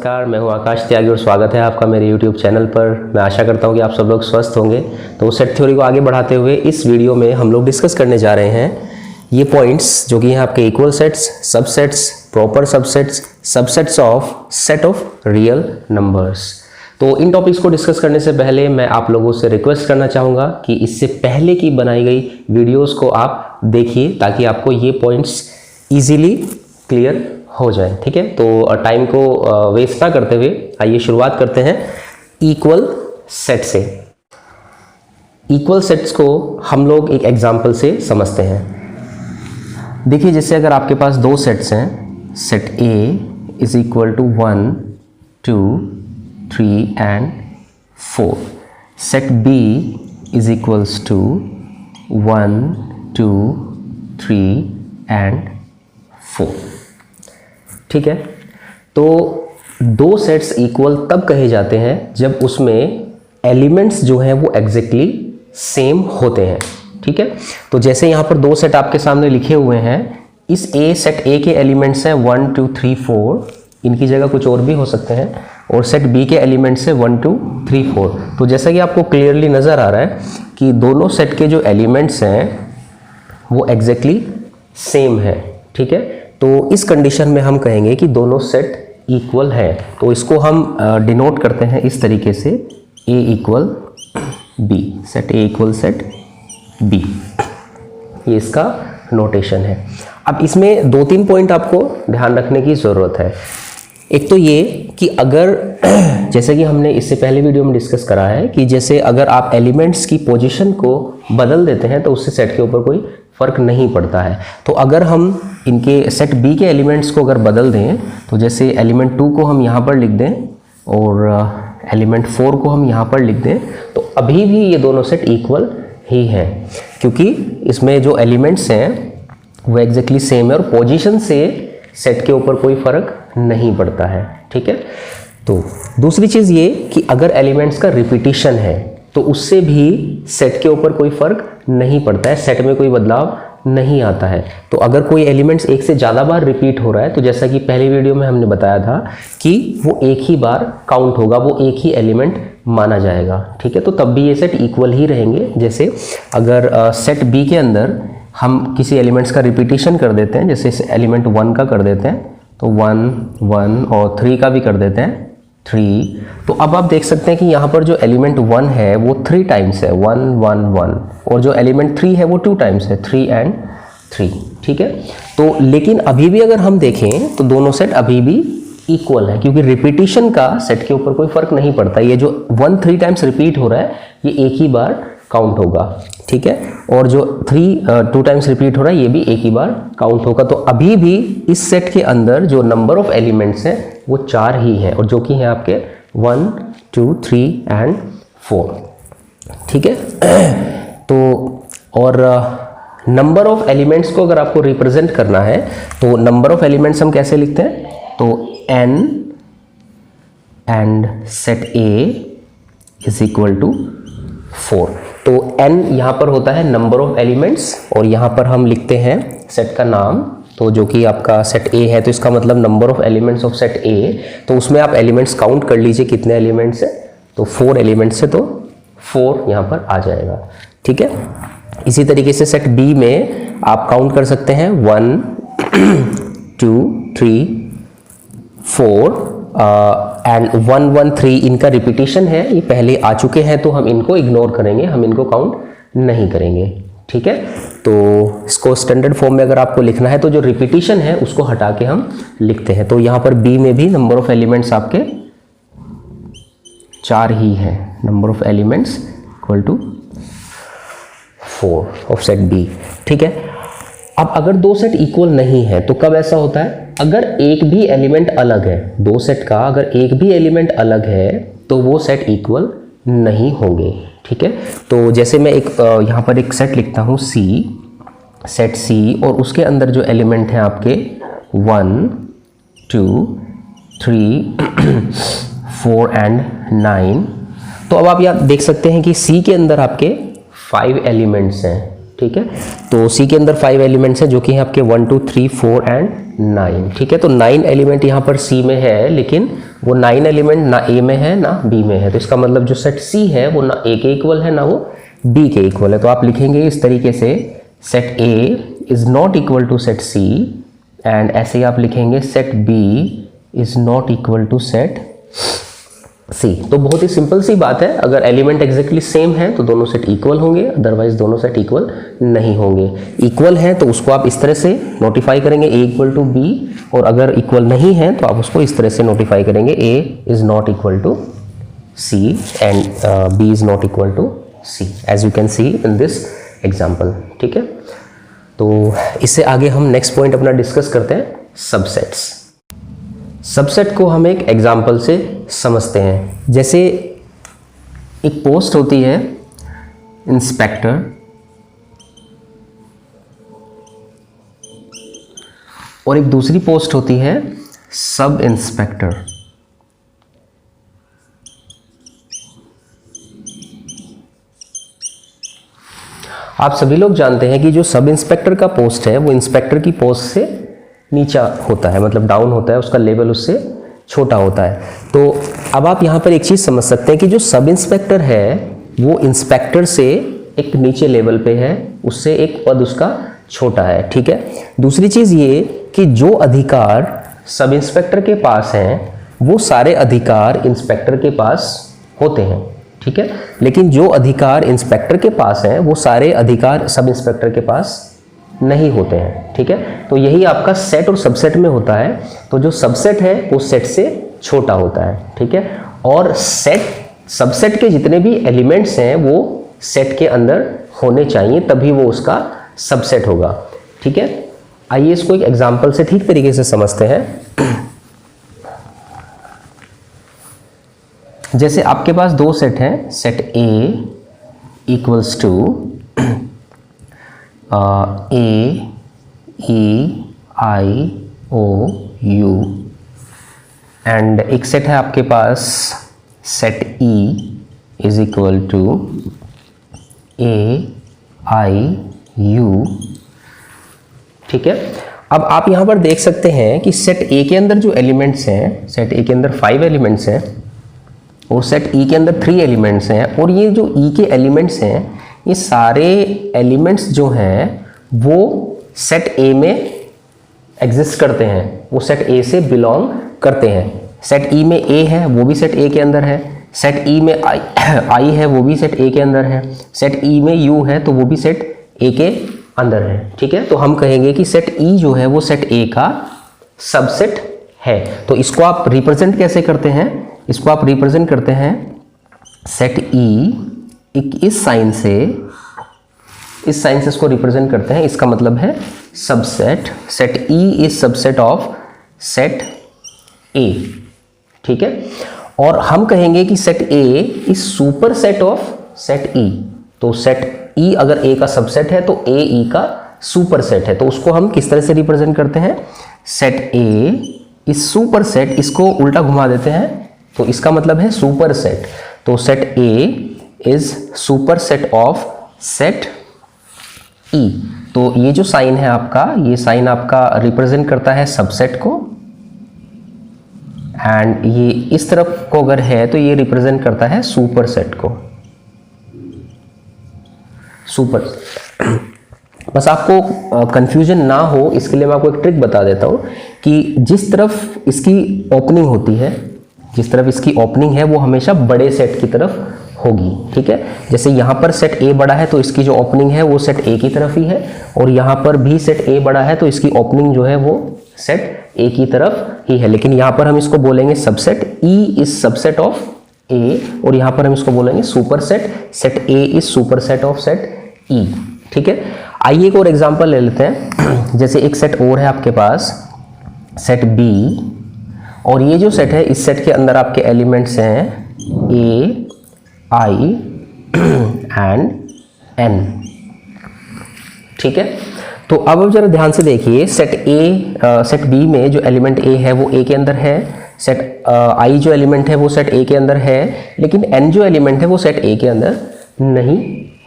नमस्कार, मैं हूं आकाश त्यागी और स्वागत है आपका मेरे YouTube चैनल पर। मैं आशा करता हूं कि आप सब लोग स्वस्थ होंगे। तो सेट थ्योरी को आगे बढ़ाते हुए इस वीडियो में हम लोग डिस्कस करने जा रहे हैं ये पॉइंट्स जो कि हैं आपके equal sets, subsets, proper subsets, subsets of set of real numbers. तो इन टॉपिक्स को डिस्कस करने से पहले मैं आप लोगों से रिक्वेस्ट करना चाहूँगा कि इससे पहले की बनाई गई वीडियोज़ को आप देखिए ताकि आपको ये पॉइंट्स ईजिली क्लियर हो जाए। ठीक है, तो टाइम को वेस्ट ना करते हुए आइए शुरुआत करते हैं इक्वल सेट से। इक्वल सेट्स को हम लोग एक एग्जांपल से समझते हैं। देखिए, जैसे अगर आपके पास दो सेट्स हैं, set A is equal to 1, 2, 3 and 4, set B is equals to 1, 2, 3 and 4। ठीक है, तो दो सेट्स इक्वल तब कहे जाते हैं जब उसमें एलिमेंट्स जो हैं वो एग्जैक्टली सेम होते हैं। ठीक है, तो जैसे यहाँ पर दो सेट आपके सामने लिखे हुए हैं, इस सेट ए के एलिमेंट्स हैं 1, 2, 3, 4, इनकी जगह कुछ और भी हो सकते हैं, और सेट बी के एलिमेंट्स हैं 1, 2, 3, 4। तो जैसा कि आपको क्लियरली नज़र आ रहा है कि दोनों सेट के जो एलिमेंट्स हैं वो एग्जैक्टली सेम है। ठीक है, तो इस कंडीशन में हम कहेंगे कि दोनों सेट इक्वल है। तो इसको हम डिनोट करते हैं इस तरीके से, A equal B, set A equal set B, ये इसका नोटेशन है। अब इसमें दो तीन पॉइंट आपको ध्यान रखने की ज़रूरत है। एक तो ये कि अगर जैसे कि हमने इससे पहले वीडियो में डिस्कस करा है कि जैसे अगर आप एलिमेंट्स की पोजीशन को बदल देते हैं तो उससे सेट के ऊपर कोई फ़र्क नहीं पड़ता है। तो अगर हम इनके सेट बी के एलिमेंट्स को अगर बदल दें, तो जैसे एलिमेंट 2 को हम यहाँ पर लिख दें और एलिमेंट 4 को हम यहाँ पर लिख दें, तो अभी भी ये दोनों सेट इक्वल ही हैं, क्योंकि इसमें जो एलिमेंट्स हैं वो एग्जैक्टली सेम है और पोजीशन से सेट के ऊपर कोई फ़र्क नहीं पड़ता है। ठीक है, तो दूसरी चीज़ ये कि अगर एलिमेंट्स का रिपीटिशन है तो उससे भी सेट के ऊपर कोई फ़र्क नहीं पड़ता है, सेट में कोई बदलाव नहीं आता है। तो अगर कोई एलिमेंट्स एक से ज़्यादा बार रिपीट हो रहा है, तो जैसा कि पहली वीडियो में हमने बताया था कि वो एक ही बार काउंट होगा, वो एक ही एलिमेंट माना जाएगा। ठीक है, तो तब भी ये सेट इक्वल ही रहेंगे। जैसे अगर सेट बी के अंदर हम किसी एलिमेंट्स का रिपीटिशन कर देते हैं, जैसे एलिमेंट 1 का कर देते हैं तो 1, 1 और 3 का भी कर देते हैं 3, तो अब आप देख सकते हैं कि यहाँ पर जो एलिमेंट 1 है वो 3 टाइम्स है, 1, 1, 1, और जो एलिमेंट 3 है वो 2 टाइम्स है, 3 एंड 3। ठीक है, तो लेकिन अभी भी अगर हम देखें तो दोनों सेट अभी भी इक्वल है, क्योंकि रिपीटिशन का सेट के ऊपर कोई फर्क नहीं पड़ता। ये जो 1 3 टाइम्स रिपीट हो रहा है ये एक ही बार काउंट होगा। ठीक है, और जो 2 टाइम्स रिपीट हो रहा है ये भी एक ही बार काउंट होगा। तो अभी भी इस सेट के अंदर जो नंबर ऑफ एलिमेंट्स हैं वो 4 ही हैं, और जो कि हैं आपके 1, 2, 3 एंड 4। ठीक है, तो और नंबर ऑफ एलिमेंट्स को अगर आपको रिप्रेजेंट करना है तो नंबर ऑफ एलिमेंट्स हम कैसे लिखते हैं, तो n and set A is equal to 4। तो n यहाँ पर होता है नंबर ऑफ एलिमेंट्स, और यहाँ पर हम लिखते हैं सेट का नाम, तो जो कि आपका सेट A है, तो इसका मतलब number of elements of set A। तो उसमें आप एलिमेंट्स काउंट कर लीजिए कितने एलिमेंट्स है, तो 4 एलिमेंट्स है, तो 4 यहाँ पर आ जाएगा। ठीक है, इसी तरीके से सेट B में आप काउंट कर सकते हैं 1, 2, 3, 4 एंड 1, 1, 3 इनका रिपीटिशन है, ये पहले आ चुके हैं तो हम इनको इग्नोर करेंगे, हम इनको काउंट नहीं करेंगे। ठीक है, तो इसको स्टैंडर्ड फॉर्म में अगर आपको लिखना है तो जो रिपीटिशन है उसको हटा के हम लिखते हैं। तो यहाँ पर बी में भी नंबर ऑफ एलिमेंट्स आपके 4 ही है, number of elements equal to 4 of set B. ठीक है, अब अगर दो सेट इक्वल नहीं है तो कब ऐसा होता है, अगर एक भी एलिमेंट अलग है, दो सेट का अगर एक भी एलिमेंट अलग है तो वो सेट इक्वल नहीं होंगे। ठीक है, तो जैसे मैं एक यहाँ पर एक सेट लिखता हूँ C, सेट C, और उसके अंदर जो एलिमेंट हैं आपके 1, 2, 3, 4 एंड 9। तो अब आप यहाँ देख सकते हैं कि C के अंदर आपके 5 एलिमेंट्स हैं। ठीक है। तो सी के अंदर 5 एलिमेंट्स हैं जो कि हैं आपके 1 2 3 4 एंड 9, ठीक है। तो 9 एलिमेंट यहाँ पर सी में है, लेकिन वो 9 एलिमेंट ना ए में है ना बी में है। तो इसका मतलब जो सेट सी है वो ना ए के इक्वल है ना वो बी के इक्वल है। तो आप लिखेंगे इस तरीके से, set A is not equal to set C, and ऐसे ही आप लिखेंगे set B is not equal to set C. तो बहुत ही सिंपल सी बात है, अगर एलिमेंट एग्जैक्टली सेम है तो दोनों सेट इक्वल होंगे, अदरवाइज दोनों सेट इक्वल नहीं होंगे। इक्वल है तो उसको आप इस तरह से नोटिफाई करेंगे ए इक्वल टू बी, और अगर इक्वल नहीं है तो आप उसको इस तरह से नोटिफाई करेंगे A is not equal to C and B is not equal to C, as you can see in this example, ठीक है। तो इससे आगे हम नेक्स्ट पॉइंट अपना डिस्कस करते हैं, सबसेट्स। सबसेट को हम एक एग्जाम्पल से समझते हैं। जैसे एक पोस्ट होती है इंस्पेक्टर, और एक दूसरी पोस्ट होती है सब इंस्पेक्टर। आप सभी लोग जानते हैं कि जो सब इंस्पेक्टर का पोस्ट है वो इंस्पेक्टर की पोस्ट से नीचा होता है, मतलब डाउन होता है, उसका लेवल उससे छोटा होता है। तो अब आप यहाँ पर एक चीज़ समझ सकते हैं कि जो सब इंस्पेक्टर है वो इंस्पेक्टर से एक नीचे लेवल पे है, उससे एक पद उसका छोटा है, ठीक है। दूसरी चीज़ ये कि जो अधिकार सब इंस्पेक्टर के पास हैं वो सारे अधिकार इंस्पेक्टर के पास होते हैं, ठीक है। लेकिन जो अधिकार इंस्पेक्टर के पास हैं वो सारे अधिकार सब इंस्पेक्टर के पास नहीं होते हैं, ठीक है। तो यही आपका सेट और सबसेट में होता है। तो जो सबसेट है वो सेट से छोटा होता है, ठीक है। और सेट सबसेट के जितने भी एलिमेंट्स हैं वो सेट के अंदर होने चाहिए, तभी वो उसका सबसेट होगा, ठीक है। आइए इसको एक एग्जांपल से ठीक तरीके से समझते हैं। जैसे आपके पास दो सेट हैं, set A equals to A E I O U, and एक सेट है आपके पास set E is equal to A I U, ठीक है। अब आप यहां पर देख सकते हैं कि सेट ए के अंदर जो एलिमेंट्स हैं, सेट ए के अंदर 5 एलिमेंट्स हैं और सेट ई के अंदर 3 एलिमेंट्स हैं, और ये जो ई के एलिमेंट्स हैं ये सारे एलिमेंट्स जो हैं वो सेट ए में एग्जिस्ट करते हैं, वो सेट ए से बिलोंग करते हैं। सेट ई में ए है वो भी सेट ए के अंदर है, सेट ई में आई है वो भी सेट ए के अंदर है, सेट ई में यू है तो वो भी सेट ए के अंदर है, ठीक है। तो हम कहेंगे कि सेट ई जो है वो सेट ए का सबसेट है। तो इसको आप रिप्रेजेंट कैसे करते हैं? इसको आप रिप्रेजेंट करते हैं सेट ई इस साइन से इसको रिप्रेजेंट करते हैं। इसका मतलब है subset, set E is subset of set ए, ठीक है। और हम कहेंगे कि set A is super set of set ई। तो सेट ई अगर ए का सबसेट है तो ए ई का सुपर सेट है। तो उसको हम किस तरह से रिप्रेजेंट करते हैं? Set A is super set, इसको उल्टा घुमा देते हैं तो इसका मतलब है सुपर सेट। तो set A is super set of set ई। तो ये जो साइन है आपका, ये साइन आपका रिप्रेजेंट करता है सबसेट को, एंड ये इस तरफ को अगर है तो ये रिप्रेजेंट करता है सुपर सेट को। सुपर बस आपको कंफ्यूजन ना हो इसके लिए मैं आपको एक ट्रिक बता देता हूं कि जिस तरफ इसकी ओपनिंग होती है, जिस तरफ इसकी ओपनिंग है वो हमेशा बड़े सेट की तरफ होगी, ठीक है। जैसे यहाँ पर सेट ए बड़ा है तो इसकी जो ओपनिंग है वो सेट ए की तरफ ही है, और यहाँ पर भी सेट ए बड़ा है तो इसकी ओपनिंग जो है वो सेट ए की तरफ ही है। लेकिन यहाँ पर हम इसको बोलेंगे subset, E is subset of A, और यहाँ पर हम इसको बोलेंगे super set, set A is super set of set E, ठीक है। आइए एक और एग्जांपल ले लेते हैं। जैसे एक सेट और है आपके पास सेट बी, और ये जो सेट है इस सेट के अंदर आपके एलिमेंट्स हैं ए आई एंड एन, ठीक है। तो अब जरा ध्यान से देखिए, सेट बी में जो एलिमेंट ए है वो ए के अंदर है, सेट आई जो एलिमेंट है वो सेट ए के अंदर है, लेकिन एन जो एलिमेंट है वो सेट ए के अंदर नहीं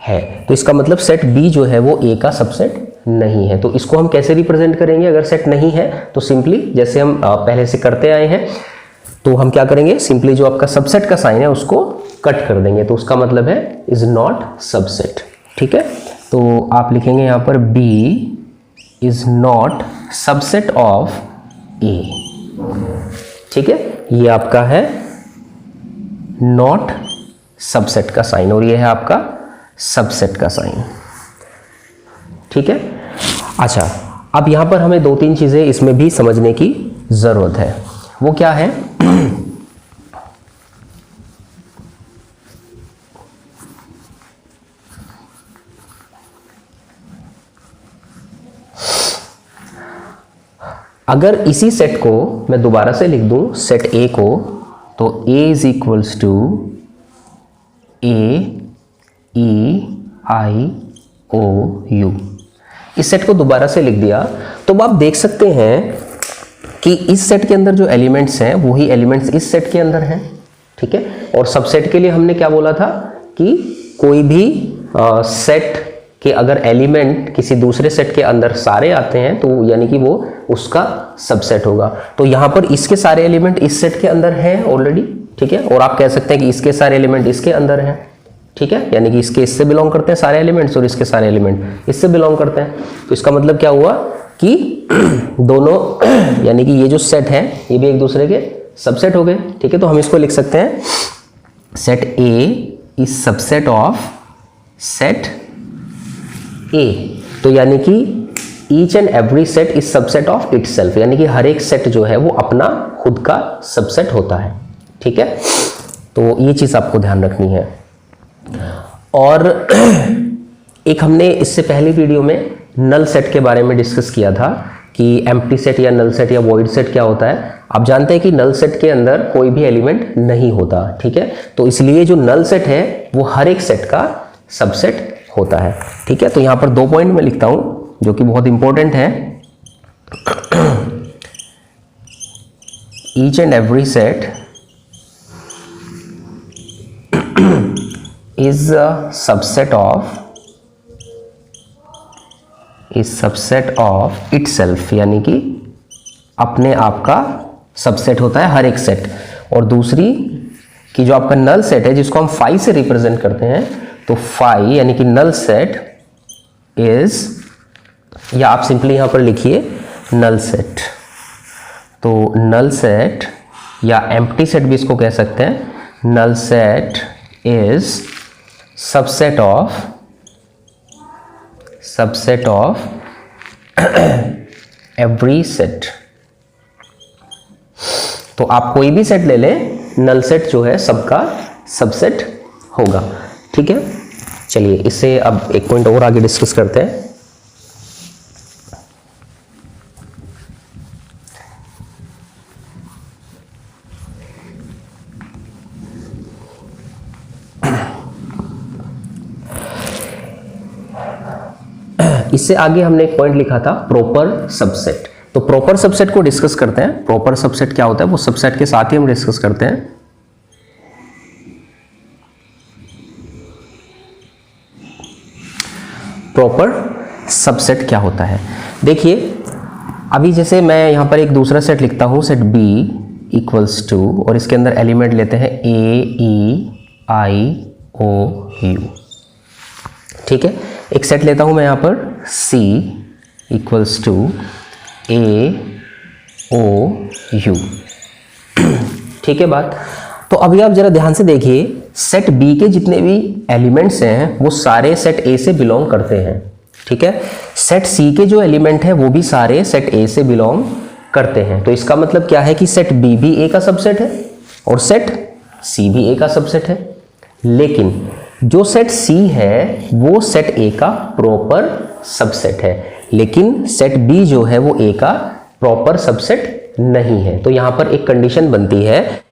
है। तो इसका मतलब सेट बी जो है वो ए का सबसेट नहीं है। तो इसको हम कैसे रिप्रेजेंट करेंगे अगर सेट नहीं है? तो सिंपली जैसे हम पहले से करते आए हैं, तो हम क्या करेंगे, सिंपली जो आपका सबसेट का साइन है उसको कट कर देंगे। तो उसका मतलब है इज नॉट सबसेट। ठीक है, तो आप लिखेंगे यहां पर B is not subset of A. ठीक है, ये आपका है नॉट सबसेट का साइन और ये है आपका सबसेट का साइन। ठीक है, अच्छा अब यहां पर हमें 2-3 चीजें इसमें भी समझने की जरूरत है। वो क्या है? अगर इसी सेट को मैं दोबारा से लिख दूं, सेट ए को, तो A is equals to AEIOU, इस सेट को दोबारा से लिख दिया तो आप देख सकते हैं कि इस सेट के अंदर जो एलिमेंट्स हैं वही एलिमेंट्स इस सेट के अंदर हैं। ठीक है, और सबसेट के लिए हमने क्या बोला था कि कोई भी सेट के अगर एलिमेंट किसी दूसरे सेट के अंदर सारे आते हैं तो यानी कि वो उसका सबसेट होगा। तो यहाँ पर इसके सारे एलिमेंट इस सेट के अंदर हैं ऑलरेडी। ठीक है, और आप कह सकते हैं कि इसके सारे एलिमेंट इसके अंदर हैं। ठीक है, यानी कि इसके इससे बिलोंग करते हैं सारे एलिमेंट्स और इसके सारे एलिमेंट इससे बिलोंग करते हैं। तो इसका मतलब क्या हुआ कि दोनों यानी कि ये जो सेट है ये भी एक दूसरे के सबसेट हो गए। ठीक है, तो हम इसको लिख सकते हैं set A is subset of set ए। तो यानी कि each and every set is subset of itself, यानी कि हर एक सेट जो है वो अपना खुद का सबसेट होता है। ठीक है, तो ये चीज आपको ध्यान रखनी है। और एक हमने इससे पहली वीडियो में नल सेट के बारे में डिस्कस किया था कि एम्प्टी सेट या नल सेट या वॉइड सेट क्या होता है। आप जानते हैं कि नल सेट के अंदर कोई भी एलिमेंट नहीं होता। ठीक है, तो इसलिए जो नल सेट है वो हर एक सेट का सबसेट होता है। ठीक है, तो यहां पर 2 पॉइंट मैं लिखता हूं जो कि बहुत इंपॉर्टेंट है। Each and every set is a subset of itself, यानी कि अपने आप का सबसेट होता है हर एक सेट। और दूसरी कि जो आपका नल सेट है जिसको हम फाई से रिप्रेजेंट करते हैं, तो फाई यानी कि नल सेट इज, या आप सिंपली यहां पर लिखिए नल सेट। तो नल सेट या एम्प्टी सेट भी इसको कह सकते हैं, null set is subset of every set. तो आप कोई भी सेट ले लें, नल सेट जो है सबका सबसेट होगा। ठीक है, चलिए इससे अब एक पॉइंट और आगे डिस्कस करते हैं। इससे आगे हमने एक पॉइंट लिखा था प्रॉपर सबसेट। तो प्रॉपर सबसेट को डिस्कस करते हैं। प्रॉपर सबसेट क्या होता है वो सबसेट के साथ ही हम डिस्कस करते हैं। प्रॉपर सबसेट क्या होता है, देखिए अभी जैसे मैं यहां पर एक दूसरा सेट लिखता हूं, सेट B इक्वल्स टू, और इसके अंदर एलिमेंट लेते हैं AEIOU। ठीक है, एक सेट लेता हूं मैं यहां पर C इक्वल्स टू AOU। ठीक है बात। तो अभी आप जरा ध्यान से देखिए, सेट B के जितने भी एलिमेंट्स हैं वो सारे सेट A से बिलोंग करते हैं। ठीक है, सेट C के जो एलिमेंट हैं वो भी सारे सेट A से बिलोंग करते हैं। तो इसका मतलब क्या है कि सेट B भी A का सबसेट है और सेट C भी A का सबसेट है। लेकिन जो सेट C है वो सेट A का प्रॉपर सबसेट है, लेकिन सेट B जो है वो A का प्रॉपर सबसेट नहीं है। तो यहां पर एक कंडीशन बनती है,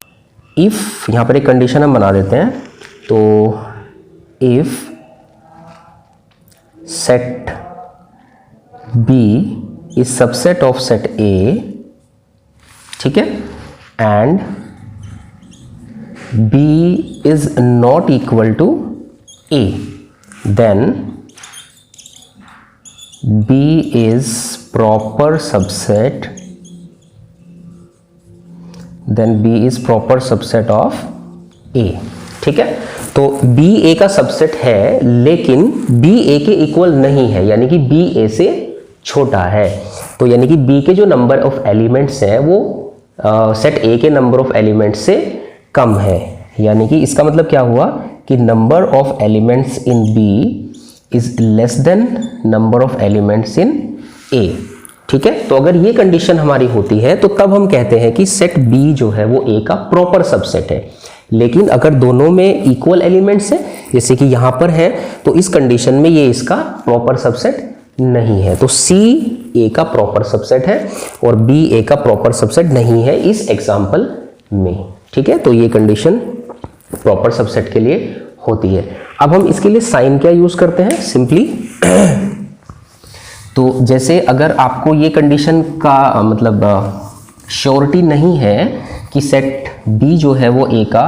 इफ, यहां पर एक कंडीशन हम बना देते हैं, तो if set B is subset of set A, ठीक है, and B is not equal to A, then B is proper subset, then B is proper subset of A। ठीक है, तो B A का सबसेट है लेकिन B A के equal नहीं है, यानी कि B A से छोटा है। तो यानी कि B के जो नंबर ऑफ एलिमेंट्स हैं वो सेट A के नंबर ऑफ एलिमेंट्स से कम है। यानी कि इसका मतलब क्या हुआ कि number of elements in B is less than number of elements in A। ठीक है, तो अगर ये कंडीशन हमारी होती है तो तब हम कहते हैं कि सेट B जो है वो A का प्रॉपर सबसेट है। लेकिन अगर दोनों में इक्वल एलिमेंट्स है, जैसे कि यहां पर है, तो इस कंडीशन में ये इसका प्रॉपर सबसेट नहीं है। तो C A का प्रॉपर सबसेट है और B A का प्रॉपर सबसेट नहीं है इस एग्जांपल में। ठीक है, तो ये कंडीशन प्रॉपर सबसेट के लिए होती है। अब हम इसके लिए साइन क्या यूज करते हैं, सिंपली तो जैसे अगर आपको ये कंडीशन का मतलब श्योरिटी नहीं है कि सेट B जो है वो A का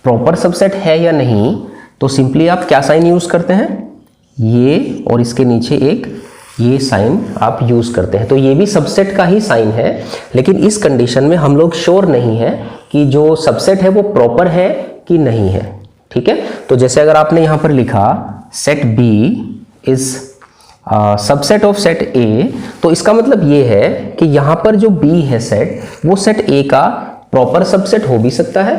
प्रॉपर सबसेट है या नहीं, तो सिंपली आप क्या साइन यूज करते हैं, ये और इसके नीचे एक ये साइन आप यूज करते हैं। तो ये भी सबसेट का ही साइन है, लेकिन इस कंडीशन में हम लोग श्योर नहीं है कि जो सबसेट है वो प्रॉपर है कि नहीं है। ठीक है, तो जैसे अगर आपने यहां पर लिखा set B is subset of set A, तो इसका मतलब ये है कि यहां पर जो B है सेट, वो सेट A का प्रॉपर सबसेट हो भी सकता है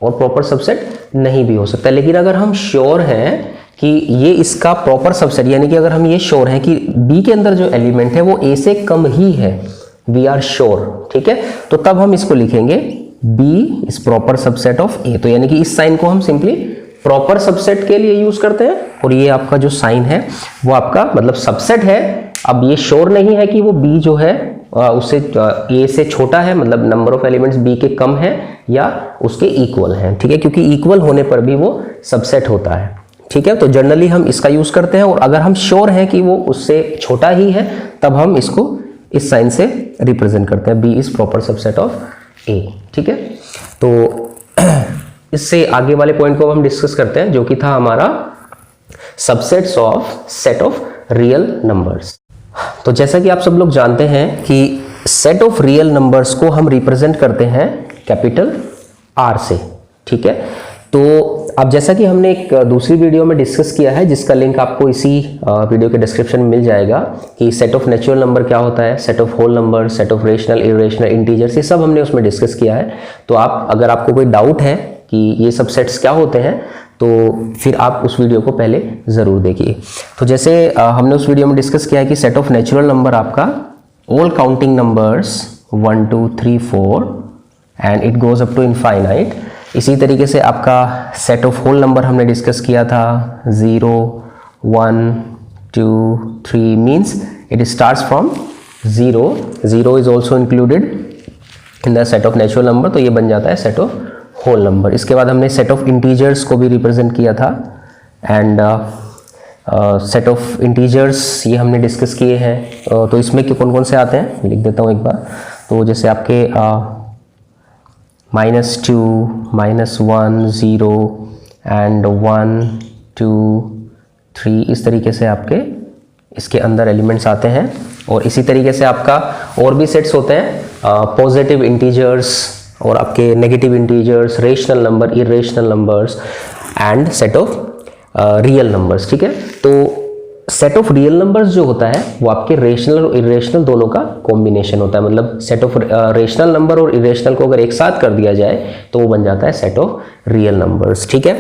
और प्रॉपर सबसेट नहीं भी हो सकता। लेकिन अगर हम श्योर हैं कि ये इसका प्रॉपर सबसेट, यानी कि अगर हम ये श्योर हैं कि B के अंदर जो एलिमेंट है वो A से कम ही है, वी आर श्योर। ठीक है, तो तब हम इसको लिखेंगे B is proper subset of A। तो यानी कि इस साइन को हम सिंपली प्रॉपर सबसेट के लिए यूज करते हैं और ये आपका जो साइन है वो आपका मतलब सबसेट है। अब ये श्योर नहीं है कि वो B जो है उससे A से छोटा है, मतलब नंबर ऑफ एलिमेंट्स B के कम है या उसके इक्वल है। ठीक है, क्योंकि इक्वल होने पर भी वो सबसेट होता है। ठीक है, तो जनरली हम इसका यूज करते हैं और अगर हम श्योर हैं कि वो उससे छोटा ही है तब हम इसको इस साइन से रिप्रेजेंट करते हैं, B is proper subset of A। ठीक है, तो इससे आगे वाले पॉइंट को हम डिस्कस करते हैं, जो कि था हमारा subsets of set of real numbers. तो जैसा कि आप सब लोग जानते हैं कि सेट ऑफ रियल नंबर्स को हम रिप्रेजेंट करते हैं कैपिटल R से। ठीक है, तो अब जैसा कि हमने एक दूसरी वीडियो में डिस्कस किया है, जिसका लिंक आपको इसी वीडियो के डिस्क्रिप्शन में मिल जाएगा, कि सेट ऑफ नेचुरल नंबर क्या होता है, set of whole number, set of rational, irrational, integers, ये सब हमने उसमें डिस्कस किया है। तो आप अगर आपको कोई डाउट है कि ये सब सेट्स क्या होते हैं तो फिर आप उस वीडियो को पहले ज़रूर देखिए। तो जैसे हमने उस वीडियो में डिस्कस किया है कि सेट ऑफ नेचुरल नंबर आपका all counting numbers 1 2 3 4 and it goes up to infinite. इसी तरीके से आपका सेट ऑफ होल नंबर हमने डिस्कस किया था 0 1 2 3 means it starts from 0। 0 is also included in the set of natural number, तो ये बन जाता है सेट ऑफ होल नंबर। इसके बाद हमने सेट ऑफ इंटीजर्स को भी रिप्रेजेंट किया था एंड सेट ऑफ इंटीजर्स ये हमने डिस्कस किए हैं। तो इसमें कौन कौन से आते हैं लिख देता हूँ एक बार। तो जैसे आपके -2 -1 0 एंड 1 2 3 इस तरीके से आपके इसके अंदर एलिमेंट्स आते हैं। और इसी तरीके से आपका और भी सेट्स होते हैं, पॉजिटिव इंटीजर्स और आपके negative integers, rational number, irrational numbers and set of real numbers. ठीक है, तो सेट ऑफ रियल नंबर्स जो होता है वो आपके रेशनल और इरेशनल दोनों का कॉम्बिनेशन होता है। मतलब सेट ऑफ रेशनल नंबर और इरेशनल को अगर एक साथ कर दिया जाए तो वो बन जाता है सेट ऑफ रियल नंबर्स। ठीक है,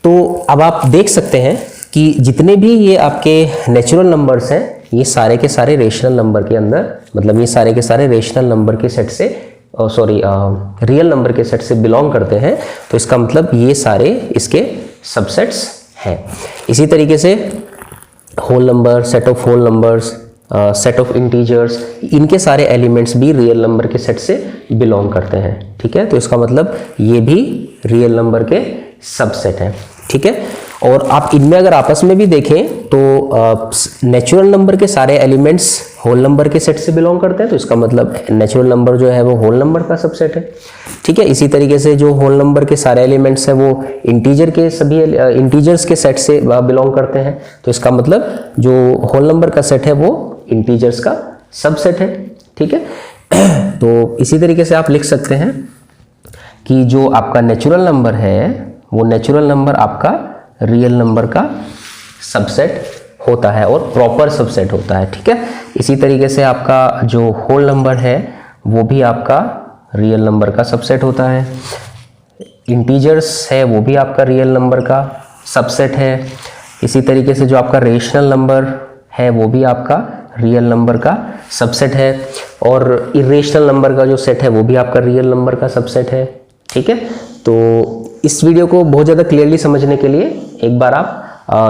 तो अब आप देख सकते हैं कि जितने भी ये आपके नेचुरल नंबर्स हैं ये सारे के सारे रेशनल नंबर के अंदर, मतलब ये सारे के सारे रेशनल नंबर के सेट से रियल नंबर के सेट से बिलोंग करते हैं। तो इसका मतलब ये सारे इसके सबसेट्स हैं। इसी तरीके से whole number, set of whole numbers, set of integers, इनके सारे एलिमेंट्स भी रियल नंबर के सेट से बिलोंग करते हैं। ठीक है, तो इसका मतलब ये भी रियल नंबर के सबसेट हैं। ठीक है, और आप इनमें अगर आपस में भी देखें तो नेचुरल नंबर के सारे एलिमेंट्स होल नंबर के सेट से बिलोंग करते हैं, तो इसका मतलब नेचुरल नंबर जो है वो होल नंबर का सबसेट है। ठीक है, इसी तरीके से जो होल नंबर के सारे एलिमेंट्स हैं वो इंटीजर के सभी इंटीजर्स के सेट से बिलोंग करते हैं, तो इसका मतलब जो होल नंबर का सेट है वो इंटीजर्स का सबसेट है। ठीक है, तो इसी तरीके से आप लिख सकते हैं कि जो आपका नेचुरल नंबर है वो नेचुरल नंबर आपका रियल नंबर का सबसेट होता है और प्रॉपर सबसेट होता है। ठीक है, इसी तरीके से आपका जो होल नंबर है वो भी आपका रियल नंबर का सबसेट होता है, इंटीजर्स है वो भी आपका रियल नंबर का सबसेट है। इसी तरीके से जो आपका रेशनल नंबर है वो भी आपका रियल नंबर का सबसेट है, और इरेशनल नंबर का जो सेट है वो भी आपका रियल नंबर का सबसेट है। ठीक है, तो इस वीडियो को बहुत ज़्यादा क्लियरली समझने के लिए एक बार आप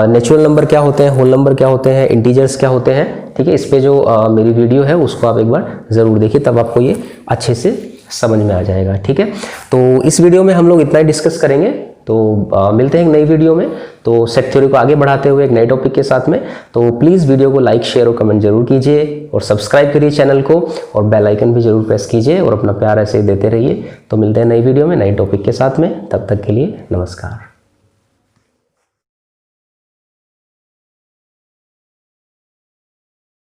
नेचुरल नंबर क्या होते हैं, होल नंबर क्या होते हैं, इंटीजर्स क्या होते हैं, ठीक है, इस पे जो मेरी वीडियो है उसको आप एक बार ज़रूर देखिए, तब आपको ये अच्छे से समझ में आ जाएगा। ठीक है, तो इस वीडियो में हम लोग इतना ही डिस्कस करेंगे, तो मिलते हैं एक नई वीडियो में। तो सेट थ्योरी को आगे बढ़ाते हुए एक नए टॉपिक के साथ में, तो प्लीज़ वीडियो को लाइक शेयर और कमेंट जरूर कीजिए और सब्सक्राइब करिए चैनल को, और बेल आइकन भी जरूर प्रेस कीजिए और अपना प्यार ऐसे ही देते रहिए। तो मिलते हैं नई वीडियो में नए टॉपिक के साथ में, तब तक के लिए नमस्कार।